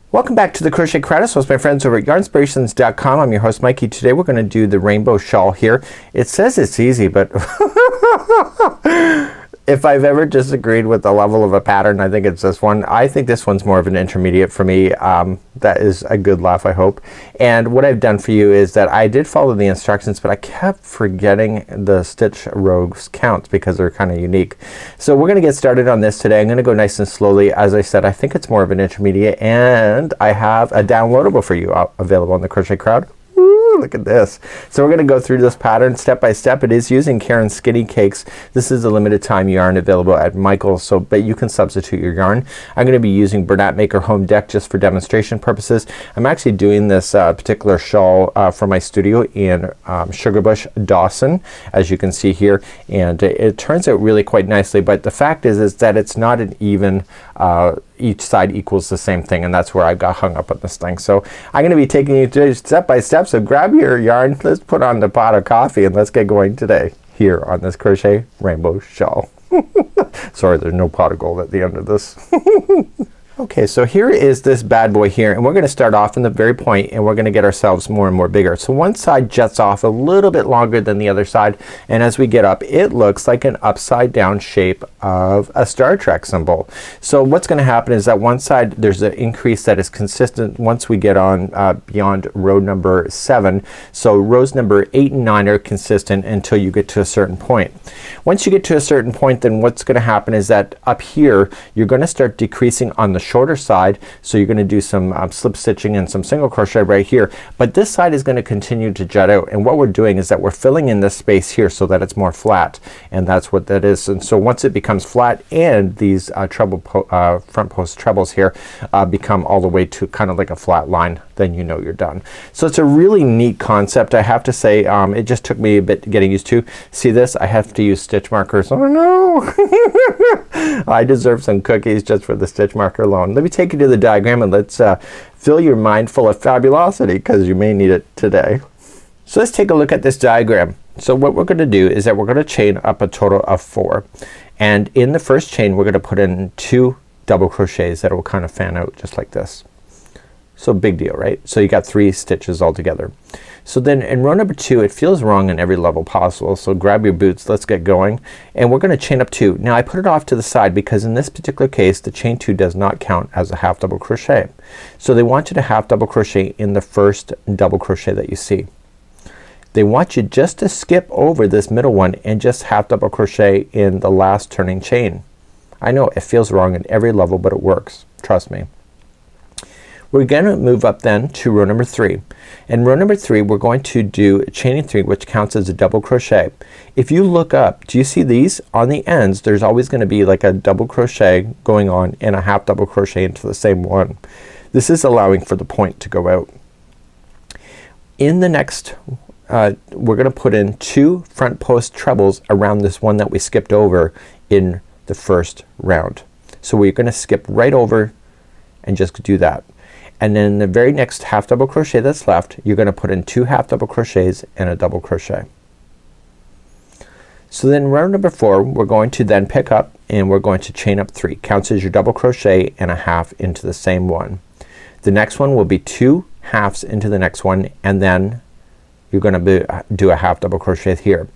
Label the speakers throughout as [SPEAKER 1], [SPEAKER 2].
[SPEAKER 1] Welcome back to the Crochet Crowd. So it's my friends over at yarnspirations.com. I'm your host Mikey. Today we're going to do the rainbow shawl here. It says it's easy, but if I've ever disagreed with the level of a pattern, I think it's this one. I think this one's more of an intermediate for me. That is a good laugh, I hope. And what I've done for you is that I did follow the instructions, but I kept forgetting the stitch rows counts because they're kind of unique. So we're gonna get started on this today. I'm gonna go nice and slowly. As I said, I think it's more of an intermediate, and I have a downloadable for you available on the Crochet Crowd. Look at this. So we're gonna go through this pattern step by step. It is using Caron Skinny Cakes. This is a limited time yarn available at Michael's, but you can substitute your yarn. I'm gonna be using Bernat Maker Home Deck just for demonstration purposes. I'm actually doing this particular shawl from my studio in Sugar Bush Dawson, as you can see here, and it turns out really quite nicely, but the fact is that it's not an even each side equals the same thing, and that's where I got hung up on this thing. So I'm gonna be taking you through step by step, so grab your yarn, let's put on the pot of coffee, and let's get going today here on this Crochet Rainbow Shawl. Sorry, there's no pot of gold at the end of this. Okay, so here is this bad boy here, and we're gonna start off in the very point, and we're gonna get ourselves more and more bigger. So one side juts off a little bit longer than the other side, and as we get up it looks like an upside down shape of a Star Trek symbol. So what's gonna happen is that one side there's an increase that is consistent once we get on beyond row number 7. So rows number 8 and 9 are consistent until you get to a certain point. Once you get to a certain point, then what's gonna happen is that up here you're gonna start decreasing on the shorter side, so you're gonna do some slip stitching and some single crochet right here, but this side is gonna continue to jut out, and what we're doing is that we're filling in this space here so that it's more flat, and that's what that is. And so once it becomes flat and these front post trebles here become all the way to kind of like a flat line, then you know you're done. So it's a really neat concept, I have to say. It just took me a bit getting used to. See this? I have to use stitch markers. Oh no! I deserve some cookies just for the stitch marker alone. Let me take you to the diagram, and let's fill your mind full of fabulosity, because you may need it today. So let's take a look at this diagram. So what we're gonna do is that we're gonna chain up a total of 4, and in the first chain we're gonna put in 2 double crochets that will kind of fan out just like this. So big deal, right? So you got 3 stitches all together. So then in row number 2 it feels wrong in every level possible, so grab your boots, let's get going, and we're gonna chain up 2. Now I put it off to the side because in this particular case the chain 2 does not count as a half double crochet. So they want you to half double crochet in the first double crochet that you see. They want you just to skip over this middle one and just half double crochet in the last turning chain. I know it feels wrong in every level, but it works, trust me. We're gonna move up then to row number 3. In row number 3 we're going to do chaining 3, which counts as a double crochet. If you look up, do you see these? On the ends there's always gonna be like a double crochet going on and a half double crochet into the same one. This is allowing for the point to go out. In the next we're gonna put in 2 front post trebles around this one that we skipped over in the first round. So we're gonna skip right over and just do that. And then the very next half double crochet that's left, you're gonna put in 2 half double crochets and a double crochet. So then round number 4 we're going to then pick up and we're going to chain up 3. Counts as your double crochet and a half into the same one. The next one will be 2 halves into the next one, and then you're gonna do a half double crochet here.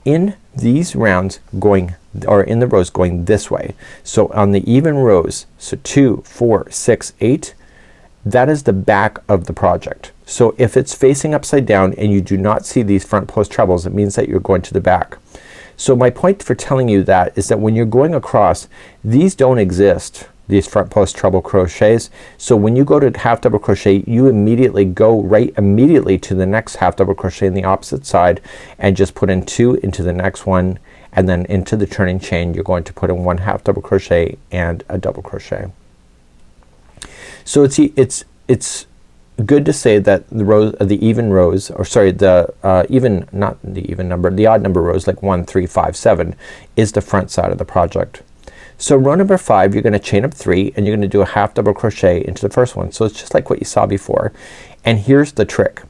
[SPEAKER 1] In these rounds going, or in the rows going this way, so on the even rows, so 2, 4, 6, 8, that is the back of the project. So if it's facing upside down and you do not see these front post trebles, it means that you're going to the back. So my point for telling you that is that when you're going across, these don't exist, these front post treble crochets. So when you go to half double crochet you immediately go right immediately to the next half double crochet in the opposite side and just put in 2 into the next one, and then into the turning chain you're going to put in 1 half double crochet and a double crochet. So it's good to say that the rows, the even rows, or sorry, the not the even number, the odd number rows like 1, 3, 5, 7 is the front side of the project. So row number 5 you're gonna chain up 3 and you're gonna do a half double crochet into the first one. So it's just like what you saw before. And here's the trick.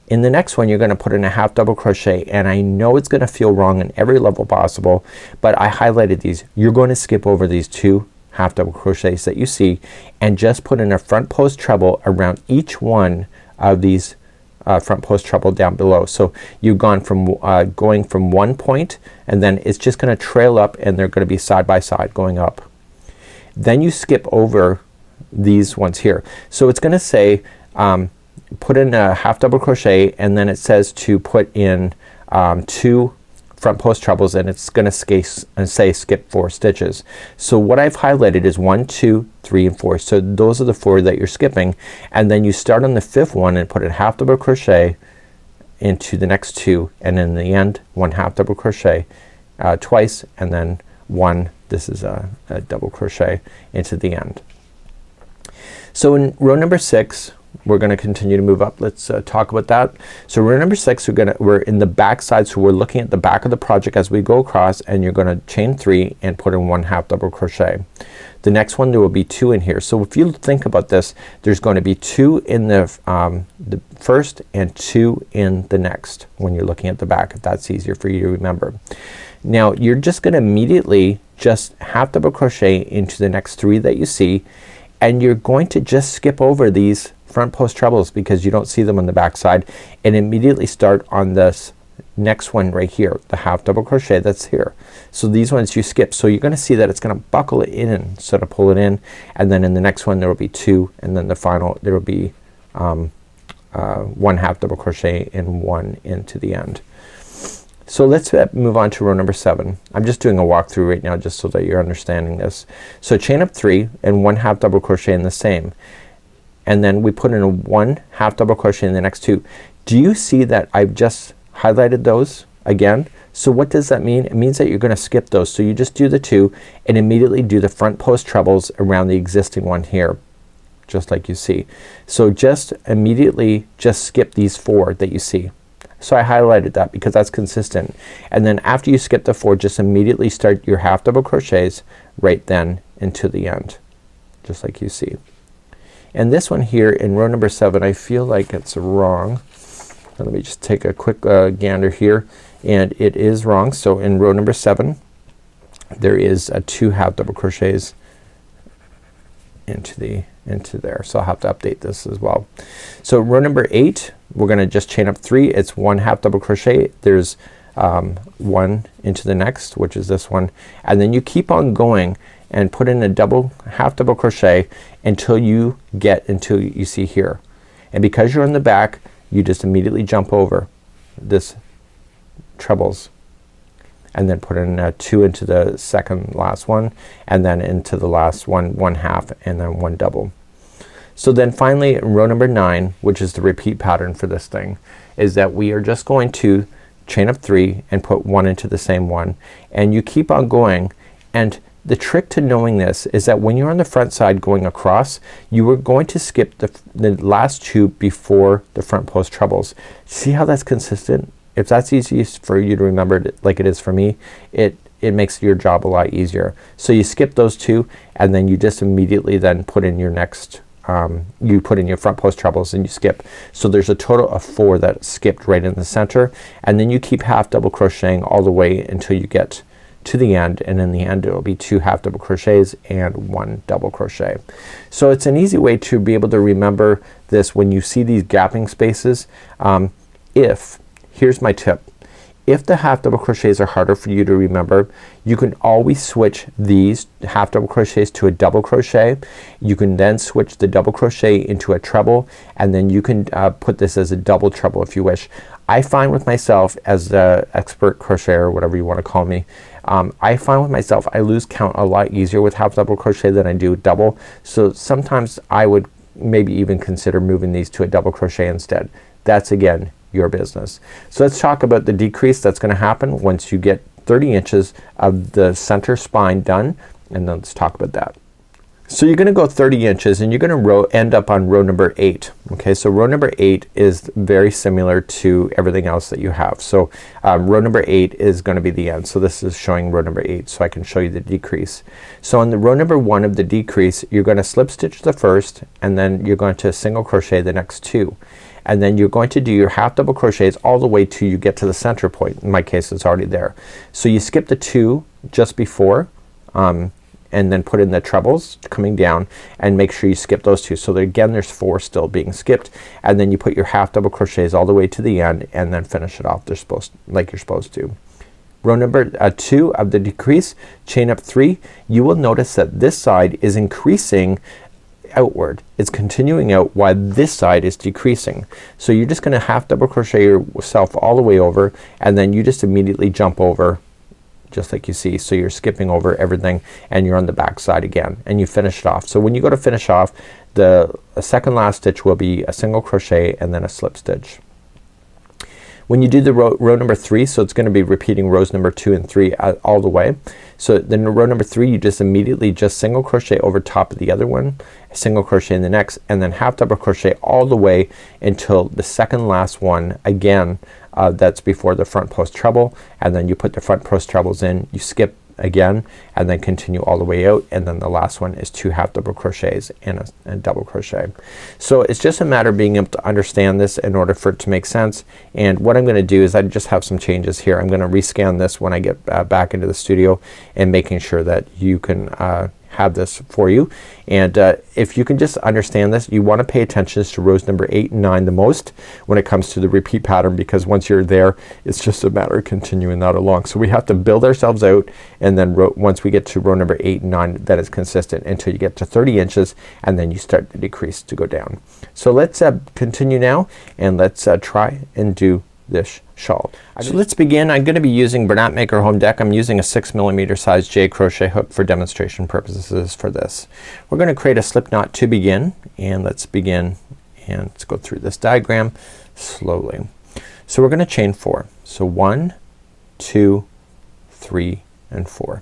[SPEAKER 1] In the next one you're gonna put in a half double crochet, and I know it's gonna feel wrong in every level possible, but I highlighted these. You're going to skip over these 2 half double crochets that you see and just put in a front post treble around each one of these front post treble down below. So you've gone from going from one point and then it's just gonna trail up and they're gonna be side by side going up. Then you skip over these ones here. So it's gonna say put in a half double crochet and then it says to put in 2 front post trebles and it's gonna say skip 4 stitches. So what I've highlighted is 1, 2, 3 and 4. So those are the 4 that you're skipping and then you start on the 5th one and put a half double crochet into the next 2 and in the end 1 half double crochet twice and then 1, this is a double crochet into the end. So in row number 6 we're gonna continue to move up. Let's talk about that. So row number 6 we're in the back side, so we're looking at the back of the project as we go across and you're gonna chain 3 and put in 1 half double crochet. The next one there will be 2 in here. So if you think about this, there's going to be 2 in the first and 2 in the next when you're looking at the back, if that's easier for you to remember. Now you're just gonna immediately just half double crochet into the next 3 that you see and you're going to just skip over these front post trebles because you don't see them on the back side and immediately start on this next one right here, the half double crochet that's here. So these ones you skip. So you're gonna see that it's gonna buckle it in instead of pull it in and then in the next one there will be 2 and then the final there will be 1 half double crochet and 1 into the end. So let's move on to row number 7. I'm just doing a walkthrough right now just so that you're understanding this. So chain up 3 and 1 half double crochet in the same and then we put in a 1 half double crochet in the next 2. Do you see that I've just highlighted those again? So what does that mean? It means that you're gonna skip those. So you just do the 2 and immediately do the front post trebles around the existing one here just like you see. So just immediately just skip these 4 that you see. So I highlighted that because that's consistent and then after you skip the 4 just immediately start your half double crochets right then into the end just like you see. And this one here in row number 7 I feel like it's wrong. Let me just take a quick gander here and it is wrong. So in row number 7 there is 2 half double crochets into there. So I'll have to update this as well. So row number 8 we're gonna just chain up 3. It's 1 half double crochet. There's 1 into the next which is this one and then you keep on going and put in a half double crochet until you see here. And because you're in the back you just immediately jump over this trebles and then put in 2 into the second last one and then into the last one 1 half and then 1 double. So then finally in row number 9 which is the repeat pattern for this thing is that we are just going to chain up 3 and put 1 into the same one and you keep on going and the trick to knowing this is that when you're on the front side going across you are going to skip the last 2 before the front post trebles. See how that's consistent? If that's easy for you to remember like it is for me, it makes your job a lot easier. So you skip those 2 and then you just immediately then put in your next you put in your front post trebles and you skip. So there's a total of 4 that skipped right in the center and then you keep half double crocheting all the way until you get to the end and in the end it will be 2 half double crochets and 1 double crochet. So it's an easy way to be able to remember this when you see these gapping spaces. Here's my tip. If the half double crochets are harder for you to remember you can always switch these half double crochets to a double crochet. You can then switch the double crochet into a treble and then you can put this as a double treble if you wish. I find with myself as the expert crocheter or whatever you want to call me, I find with myself I lose count a lot easier with half double crochet than I do double. So sometimes I would maybe even consider moving these to a double crochet instead. That's again your business. So let's talk about the decrease that's gonna happen once you get 30 inches of the center spine done and then let's talk about that. So you're gonna go 30 inches and you're gonna end up on row number 8. Okay, so row number 8 is very similar to everything else that you have. So row number 8 is gonna be the end. So this is showing row number 8 so I can show you the decrease. So on the row number 1 of the decrease you're gonna slip stitch the first and then you're going to single crochet the next 2. And then you're going to do your half double crochets all the way till you get to the center point. In my case it's already there. So you skip the 2 just before and then put in the trebles coming down, and make sure you skip those two. So that again there's 4 still being skipped, and then you put your half double crochets all the way to the end and then finish it off. They're supposed, like you're supposed to. Row number 2 of the decrease, chain up 3. You will notice that this side is increasing outward. It's continuing out while this side is decreasing. So you're just gonna half double crochet yourself all the way over, and then you just immediately jump over just like you see. So you're skipping over everything and you're on the back side again, and you finish it off. So when you go to finish off, the second last stitch will be a single crochet and then a slip stitch. When you do the row number 3, so it's gonna be repeating rows number 2 and 3 all the way. So then row number 3 you just immediately just single crochet over top of the other one, single crochet in the next, and then half double crochet all the way until the second last one again. That's before the front post treble, and then you put the front post trebles in, you skip again and then continue all the way out, and then the last one is 2 half double crochets and a double crochet. So it's just a matter of being able to understand this in order for it to make sense. And what I'm gonna do is I just have some changes here. I'm gonna rescan this when I get back into the studio, and making sure that you can have this for you. And if you can just understand this, you want to pay attention to rows number 8 and 9 the most when it comes to the repeat pattern, because once you're there it's just a matter of continuing that along. So we have to build ourselves out, and then once we get to row number 8 and 9 that is consistent until you get to 30 inches, and then you start to decrease to go down. So let's continue now, and let's try and do this shawl. So let's begin. I'm gonna be using Bernat Maker Home Deck. I'm using a 6mm size J crochet hook for demonstration purposes for this. We're gonna create a slip knot to begin, and let's begin, and let's go through this diagram slowly. So we're gonna chain 4. So 1, 2, 3 and 4.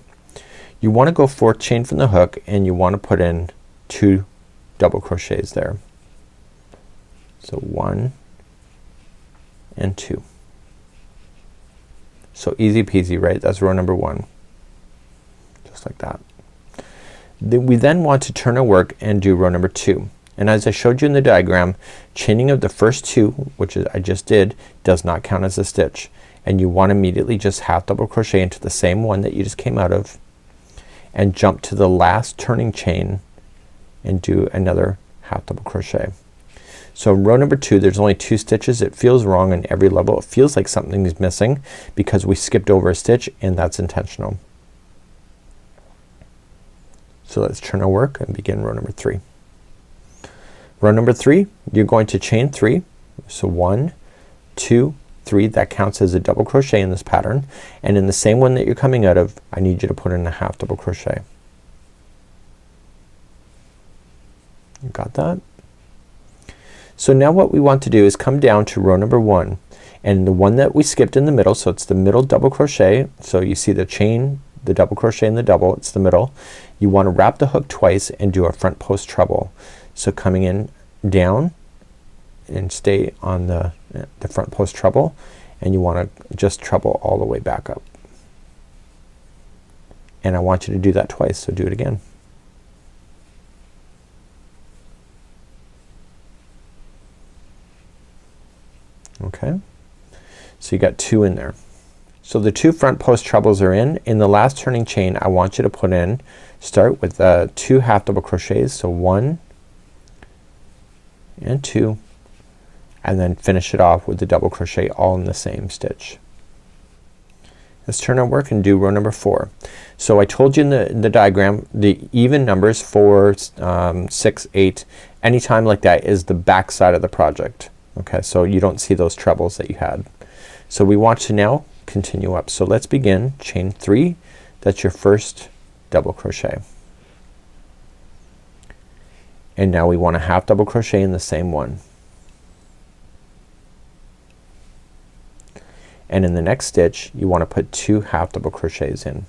[SPEAKER 1] You wanna go 4th chain from the hook, and you wanna put in 2 double crochets there. So 1 and 2. So easy peasy, right? That's row number 1. Just like that. We then want to turn our work and do row number 2. And as I showed you in the diagram, chaining of the first 2, which I just did, does not count as a stitch. And you want to immediately just half double crochet into the same one that you just came out of, and jump to the last turning chain and do another half double crochet. So row number 2 there's only 2 stitches. It feels wrong on every level. It feels like something is missing because we skipped over a stitch, and that's intentional. So let's turn our work and begin row number 3. Row number 3 you're going to chain 3. So 1, 2, 3, that counts as a double crochet in this pattern, and in the same one that you're coming out of I need you to put in a half double crochet. You got that? So now what we want to do is come down to row number 1, and the one that we skipped in the middle, so it's the middle double crochet. So you see the chain, the double crochet and the double, it's the middle. You want to wrap the hook twice and do a front post treble. So coming in down and stay on the front post treble, and you want to just treble all the way back up. And I want you to do that twice, so do it again. Okay, so you got 2 in there. So the 2 front post trebles are in. In the last turning chain I want you to put in, start with 2 half double crochets. So 1 and 2, and then finish it off with the double crochet all in the same stitch. Let's turn our work and do row number 4. So I told you in the diagram the even numbers 4, 6, 8, anytime like that is the back side of the project. Okay, so you don't see those trebles that you had. So we want to now continue up. So let's begin. Chain 3, that's your first double crochet. And now we want to half double crochet in the same one. And in the next stitch you want to put 2 half double crochets in.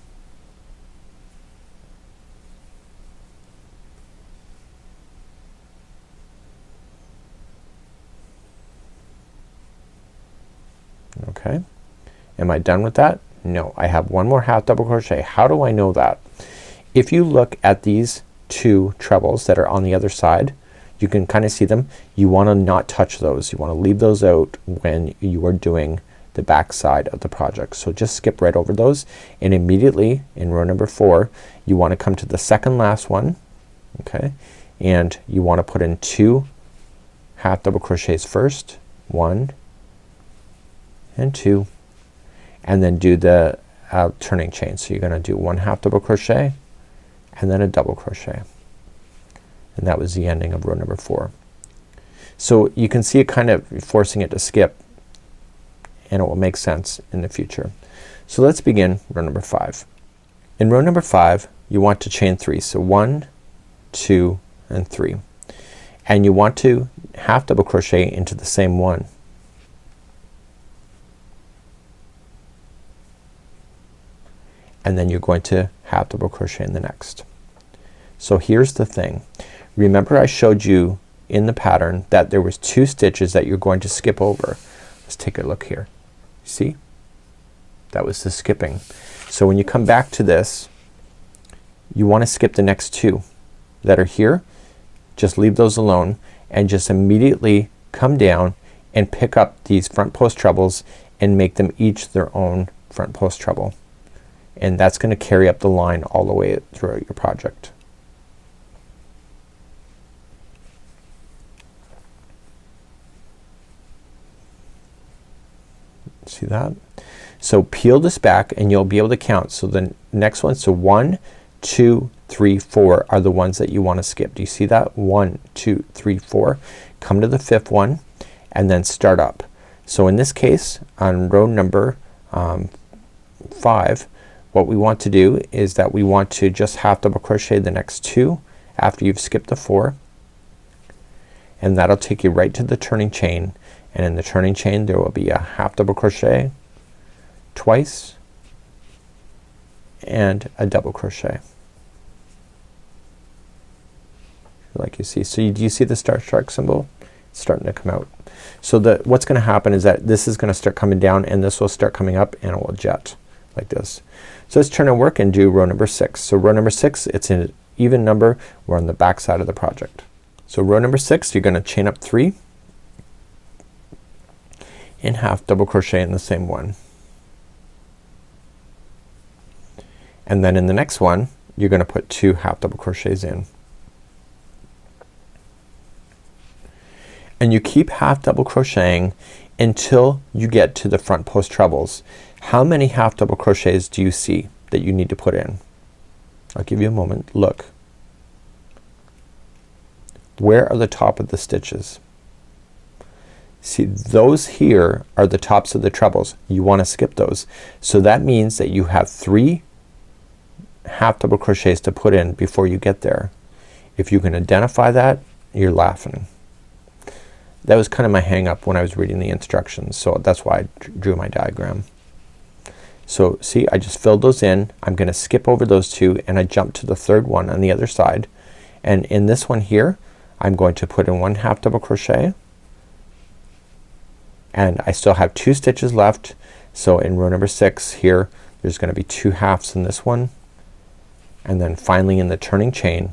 [SPEAKER 1] Okay, am I done with that? No, I have one more half double crochet. How do I know that? If you look at these 2 trebles that are on the other side, you can kind of see them. You want to not touch those. You want to leave those out when you are doing the back side of the project. So just skip right over those, and immediately in row number 4 you want to come to the second last one, okay, and you want to put in 2 half double crochets first, 1 and 2, and then do the turning chain. So you're gonna do 1 half double crochet and then a double crochet, and that was the ending of row number 4. So you can see it kind of forcing it to skip, and it will make sense in the future. So let's begin row number 5. In row number 5 you want to chain 3. So 1, 2 and 3, and you want to half double crochet into the same one. And then you're going to half double crochet in the next. So here's the thing. Remember I showed you in the pattern that there was 2 stitches that you're going to skip over. Let's take a look here. See? That was the skipping. So when you come back to this, you want to skip the next 2 that are here. Just leave those alone and just immediately come down and pick up these front post trebles and make them each their own front post treble. And that's gonna carry up the line all the way throughout your project. See that? So peel this back and you'll be able to count. So the next one, so 1, 2, 3, 4 are the ones that you want to skip. Do you see that? 1, 2, 3, 4. Come to the 5th one and then start up. So in this case on row number 5, what we want to do is that we want to just half double crochet the next 2 after you've skipped the 4, and that'll take you right to the turning chain, and in the turning chain there will be a half double crochet twice and a double crochet like you see. So do you see the star shark symbol? It's starting to come out. So what's gonna happen is that this is gonna start coming down and this will start coming up and it will jet like this. So let's turn our work and do row number 6. So row number 6, it's an even number. We're on the back side of the project. So row number 6 you're gonna chain up 3 and half double crochet in the same one, and then in the next one you're gonna put 2 half double crochets in, and you keep half double crocheting until you get to the front post trebles. How many half double crochets do you see that you need to put in? I'll give you a moment. Look. Where are the top of the stitches? See, those here are the tops of the trebles. You want to skip those. So that means that you have 3 half double crochets to put in before you get there. If you can identify that, you're laughing. That was kind of my hang up when I was reading the instructions, so that's why I drew my diagram. So see, I just filled those in. I'm gonna skip over those 2 and I jump to the 3rd one on the other side, and in this one here I'm going to put in 1 half double crochet, and I still have 2 stitches left. So in row number 6 here there's gonna be 2 halves in this one, and then finally in the turning chain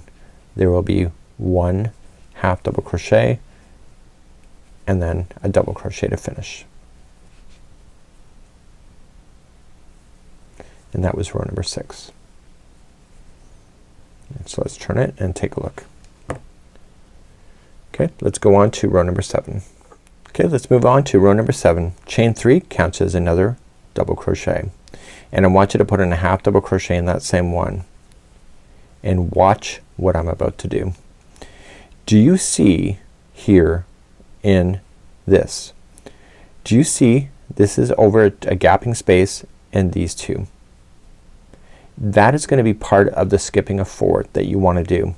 [SPEAKER 1] there will be 1 half double crochet and then a double crochet to finish. And that was row number 6. And so let's turn it and take a look. Okay, let's go on to row number 7. Okay, let's move on to row number 7. Chain 3 counts as another double crochet, and I want you to put in a half double crochet in that same one, and watch what I'm about to do. Do you see here in this, do you see this is over a gapping space and these 2? That is going to be part of the skipping of 4 that you want to do.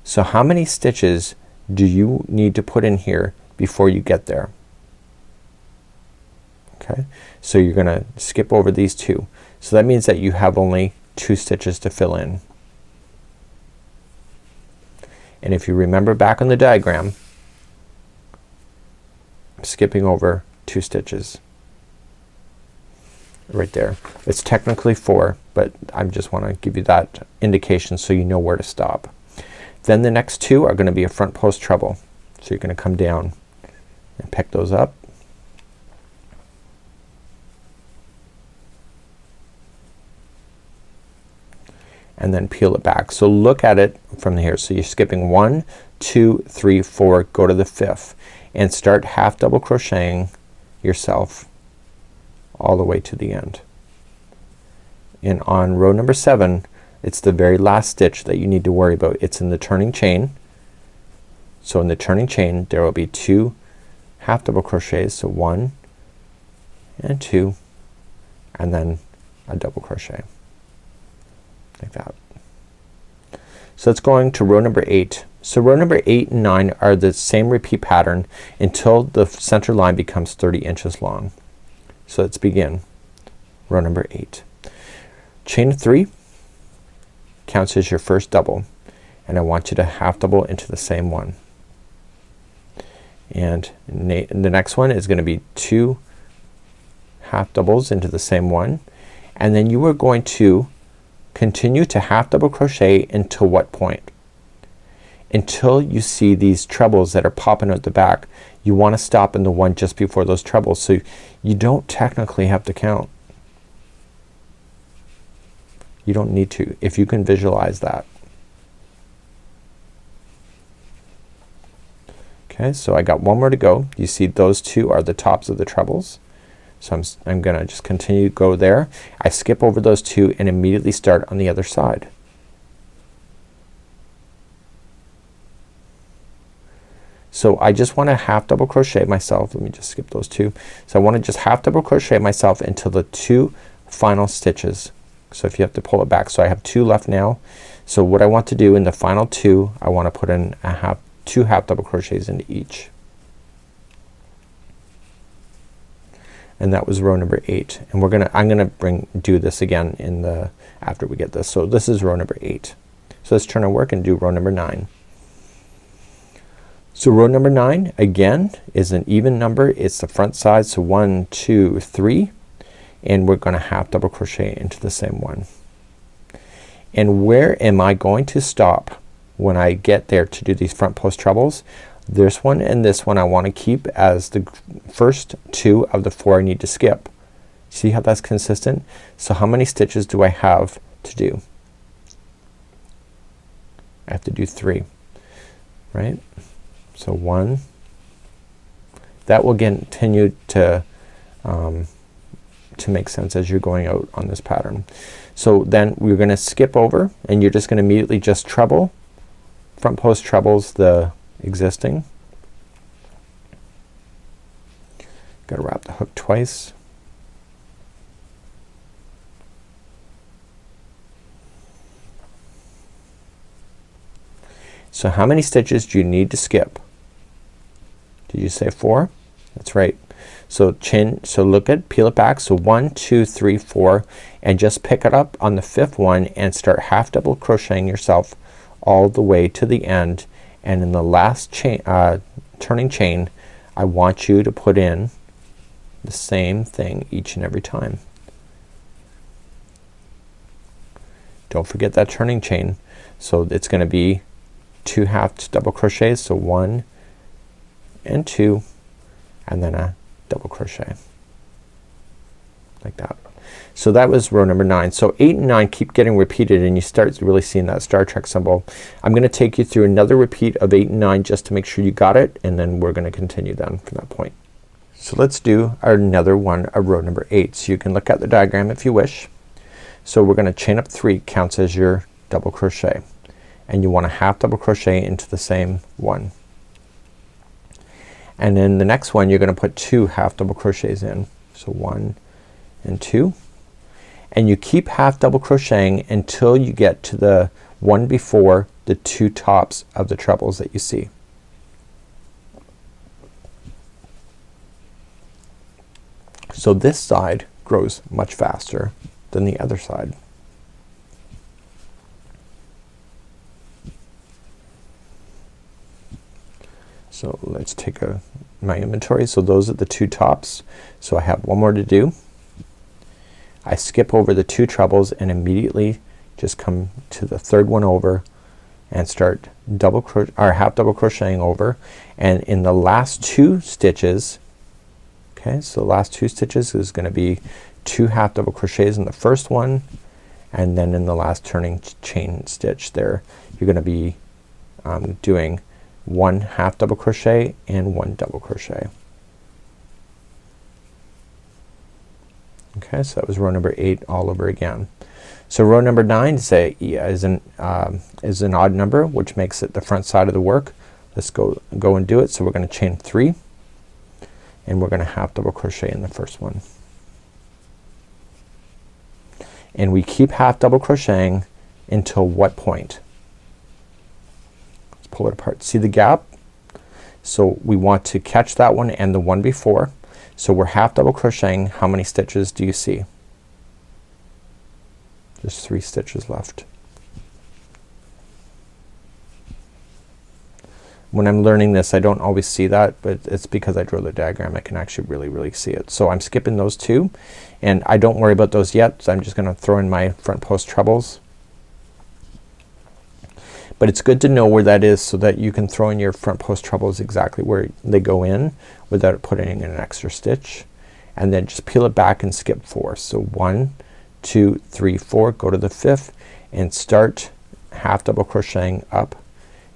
[SPEAKER 1] So how many stitches do you need to put in here before you get there? Okay, so you're gonna skip over these 2. So that means that you have only 2 stitches to fill in. And if you remember back on the diagram, I'm skipping over 2 stitches right there. It's technically 4, but I just want to give you that indication so you know where to stop. Then the next 2 are gonna be a front post treble. So you're gonna come down and pick those up, and then peel it back. So look at it from here. So you're skipping 1, 2, 3, 4, go to the 5th and start half double crocheting yourself all the way to the end. And on row number 7, it's the very last stitch that you need to worry about. It's in the turning chain. So in the turning chain there will be 2 half double crochets, so 1 and 2 and then a double crochet like that. So it's going to row number 8. So row number 8 and 9 are the same repeat pattern until the center line becomes 30 inches long. So let's begin row number 8. Chain 3 counts as your first double, and I want you to half double into the same one. And the next one is going to be 2 half doubles into the same one, and then you are going to continue to half double crochet until what point? Until you see these trebles that are popping out the back. You want to stop in the one just before those trebles, so you don't technically have to count. You don't need to if you can visualize that. Okay, so I got one more to go. You see those 2 are the tops of the trebles. So I'm gonna just continue to go there. I skip over those 2 and immediately start on the other side. So I just want to half double crochet myself. Let me just skip those 2. So I want to just half double crochet myself until the 2 final stitches. So if you have to pull it back. So I have 2 left now. So what I want to do in the final 2, I want to put in a 2 half double crochets into each. And that was row number 8. And I'm gonna do this again in the after we get this. So this is row number 8. So let's turn our work and do row number 9. So row number 9 again is an even number. It's the front side. So 1, 2, 3, and we're gonna half double crochet into the same one. And where am I going to stop when I get there to do these front post trebles? This one and this one I want to keep as the first 2 of the 4 I need to skip. See how that's consistent? So how many stitches do I have to do? I have to do 3, right? So 1, that will continue to make sense as you're going out on this pattern. So then we're gonna skip over and you're just gonna immediately just treble, front post trebles the existing. Gotta wrap the hook twice. So how many stitches do you need to skip? Did you say 4? That's right. So look at, peel it back. So 1, 2, 3, 4, and just pick it up on the 5th one and start half double crocheting yourself all the way to the end. And in the last chain, turning chain, I want you to put in the same thing each and every time. Don't forget that turning chain. So it's gonna be 2 half double crochets. So 1 and 2 and then a double crochet like that. So that was row number 9. So 8 and 9 keep getting repeated and you start really seeing that Star Trek symbol. I'm gonna take you through another repeat of 8 and 9 just to make sure you got it, and then we're gonna continue then from that point. So let's do another one of row number 8. So you can look at the diagram if you wish. So we're gonna chain up 3, counts as your double crochet, and you want to half double crochet into the same one. And then the next one you're gonna put 2 half double crochets in. So 1 and 2, and you keep half double crocheting until you get to the one before the 2 tops of the trebles that you see. So this side grows much faster than the other side. So let's take my inventory. So those are the 2 tops. So I have one more to do. I skip over the 2 trebles and immediately just come to the 3rd one over and start half double crocheting over, and in the last 2 stitches, okay, so the last 2 stitches is gonna be 2 half double crochets in the first one and then in the last turning chain stitch there you're gonna be doing 1 half double crochet and 1 double crochet. Okay, so that was row number 8 all over again. So row number 9 is an odd number, which makes it the front side of the work. Let's go and do it. So we're gonna chain 3 and we're gonna half double crochet in the first one. And we keep half double crocheting until what point? Let's pull it apart. See the gap? So we want to catch that one and the one before. So we're half double crocheting. How many stitches do you see? There's 3 stitches left. When I'm learning this I don't always see that, but it's because I drew the diagram I can actually really see it. So I'm skipping those 2 and I don't worry about those yet, so I'm just gonna throw in my front post trebles. But it's good to know where that is so that you can throw in your front post trebles exactly where they go in without putting in an extra stitch, and then just peel it back and skip 4. So 1 2 3 4, go to the 5th and start half double crocheting up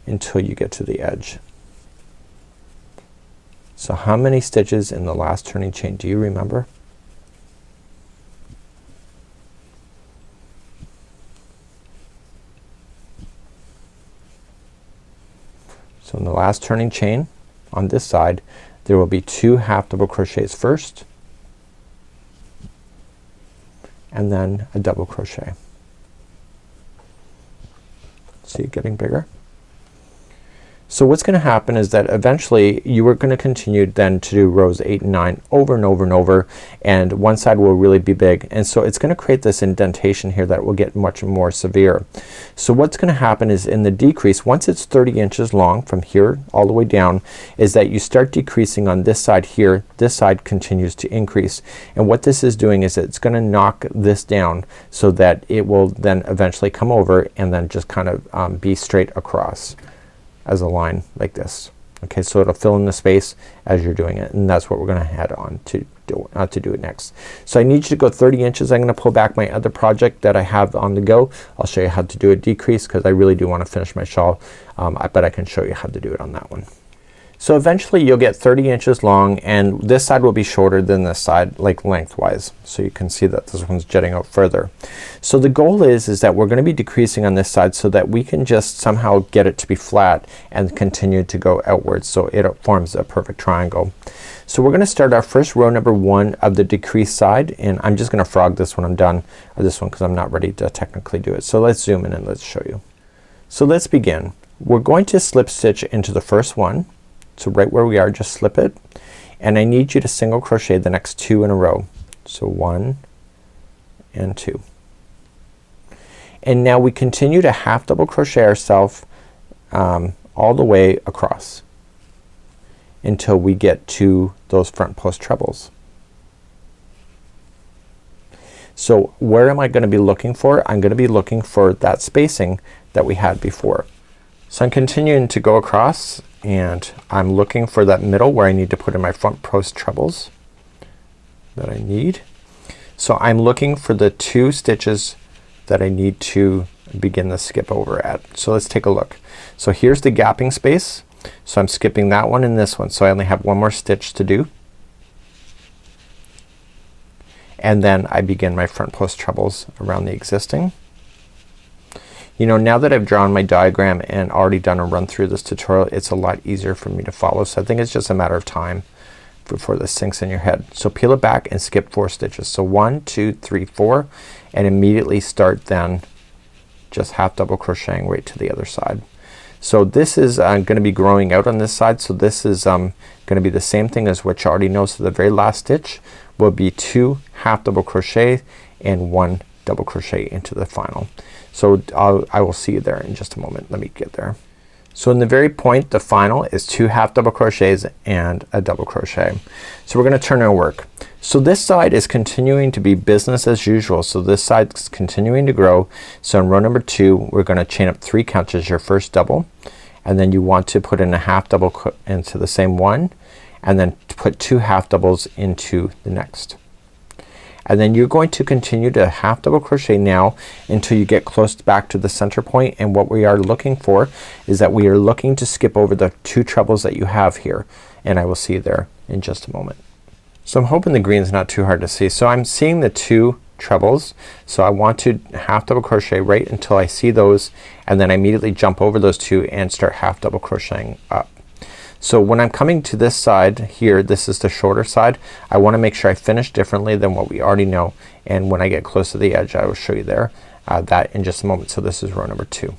[SPEAKER 1] until you get to the edge. So how many stitches in the last turning chain do you remember? So in the last turning chain on this side there will be 2 half double crochets first and then a double crochet. See it getting bigger? So what's gonna happen is that eventually you are gonna continue then to do rows 8 and 9 over and over and over, and one side will really be big, and so it's gonna create this indentation here that will get much more severe. So what's gonna happen is in the decrease, once it's 30 inches long from here all the way down, is that you start decreasing on this side here. This side continues to increase, and what this is doing is it's gonna knock this down so that it will then eventually come over and then just kind of be straight across as a line like this. Okay, so it'll fill in the space as you're doing it, and that's what we're gonna head on to do it next. So I need you to go 30 inches. I'm gonna pull back my other project that I have on the go. I'll show you how to do a decrease because I really do want to finish my shawl, but I can show you how to do it on that one. So eventually you'll get 30 inches long, and this side will be shorter than this side, like lengthwise. So you can see that this one's jutting out further. So the goal is that we're gonna be decreasing on this side so that we can just somehow get it to be flat and continue to go outwards so it forms a perfect triangle. So we're gonna start our first row number 1 of the decreased side, and I'm just gonna frog this when I'm done, or this one because I'm not ready to technically do it. So let's zoom in and let's show you. So let's begin. We're going to slip stitch into the first one. So right where we are, just slip it, and I need you to single crochet the next 2 in a row. So 1 and 2, and now we continue to half double crochet ourselves all the way across until we get to those front post trebles. So where am I gonna be looking for? I'm gonna be looking for that spacing that we had before. So I'm continuing to go across, and I'm looking for that middle where I need to put in my front post trebles that I need. So I'm looking for the 2 stitches that I need to begin the skip over at. So let's take a look. So here's the gapping space. So I'm skipping that one and this one. So I only have 1 more stitch to do. And then I begin my front post trebles around the existing. You know, now that I've drawn my diagram and already done a run through this tutorial, it's a lot easier for me to follow. So I think it's just a matter of time before this sinks in your head. So peel it back and skip 4 stitches. So 1 2 3 4, and immediately start then just half double crocheting right to the other side. So this is gonna be growing out on this side. So this is gonna be the same thing as what you already know. So the very last stitch will be 2 half double crochet and 1 double crochet into the final. So I will see you there in just a moment. Let me get there. So in the very point, the final is 2 half double crochets and a double crochet. So we're gonna turn our work. So this side is continuing to be business as usual. So this side is continuing to grow. So in row number 2 we're gonna chain up 3 counts as your first double, and then you want to put in a half double into the same one, and then put 2 half doubles into the next. and then you're going to continue to half double crochet now until you get close back to the center point. And what we are looking for is that we are looking to skip over the 2 trebles that you have here, and I will see you there in just a moment. So I'm hoping the green is not too hard to see. So I'm seeing the 2 trebles, so I want to half double crochet right until I see those, and then I immediately jump over those 2 and start half double crocheting up. So when I'm coming to this side here, this is the shorter side, I want to make sure I finish differently than what we already know, and when I get close to the edge I will show you there that in just a moment. So this is row number 2.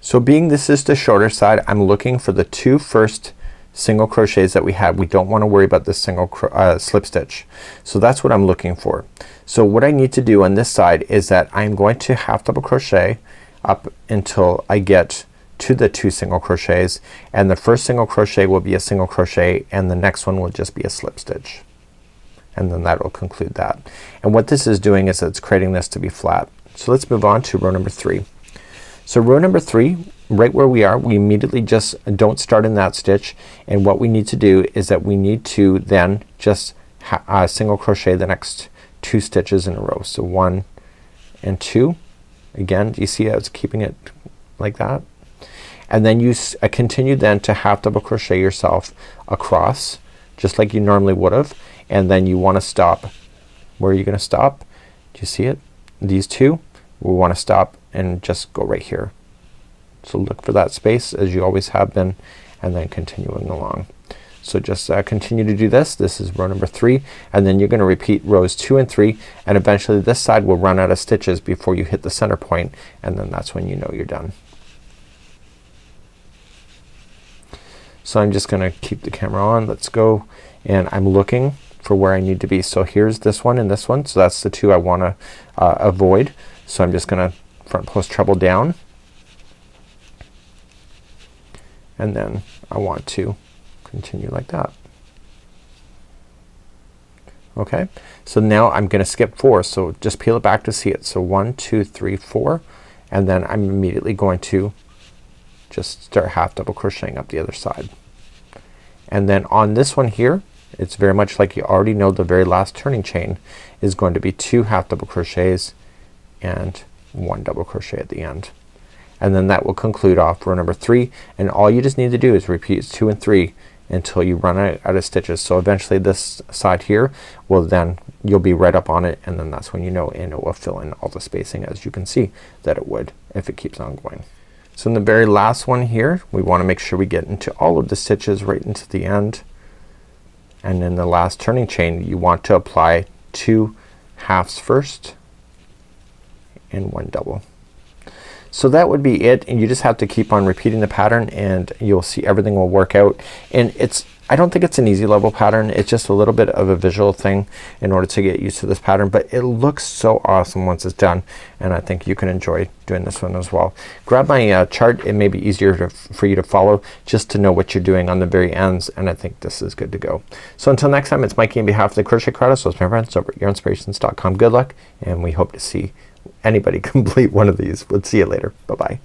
[SPEAKER 1] So being this is the shorter side, I'm looking for the 2 first single crochets that we had. We don't want to worry about this single slip stitch. So that's what I'm looking for. So what I need to do on this side is that I'm going to half double crochet up until I get to the 2 single crochets, and the first single crochet will be a single crochet and the next one will just be a slip stitch, and then that will conclude that. And what this is doing is it's creating this to be flat. So let's move on to row number 3. So row number 3, right where we are, we immediately just don't start in that stitch, and what we need to do is that we need to then just single crochet the next 2 stitches in a row. So 1 and 2. Again, do you see how it's keeping it like that? And then you continue then to half double crochet yourself across just like you normally would have, and then you want to stop. Where are you gonna stop? Do you see it? These 2, we want to stop and just go right here. So look for that space as you always have been, and then continuing along. So just continue to do this. This is row number 3, and then you're gonna repeat rows 2 and 3, and eventually this side will run out of stitches before you hit the center point, and then that's when you know you're done. So I'm just gonna keep the camera on. Let's go, and I'm looking for where I need to be. So here's this one and this one. So that's the 2 I wanna avoid. So I'm just gonna front post treble down, and then I want to continue like that. Okay, so now I'm gonna skip 4, so just peel it back to see it. So 1 2 3 4, and then I'm immediately going to just start half double crocheting up the other side. And then on this one here, it's very much like you already know, the very last turning chain is going to be 2 half double crochets and 1 double crochet at the end, and then that will conclude off row number 3, and all you just need to do is repeat 2 and 3 until you run out of stitches. So eventually this side here will then you'll be right up on it, and then that's when you know, and it will fill in all the spacing as you can see that it would if it keeps on going. So in the very last one here, we want to make sure we get into all of the stitches right into the end, and in the last turning chain you want to apply 2 halves first and 1 double. So that would be it, and you just have to keep on repeating the pattern and you'll see everything will work out. And I don't think it's an easy level pattern. It's just a little bit of a visual thing in order to get used to this pattern, but it looks so awesome once it's done, and I think you can enjoy doing this one as well. Grab my chart. It may be easier for you to follow, just to know what you're doing on the very ends, and I think this is good to go. So until next time, it's Mikey on behalf of the Crochet Crowd. So it's my friends over at YarnSpirations.com. Good luck, and we hope to see anybody complete one of these. We'll see you later. Bye bye.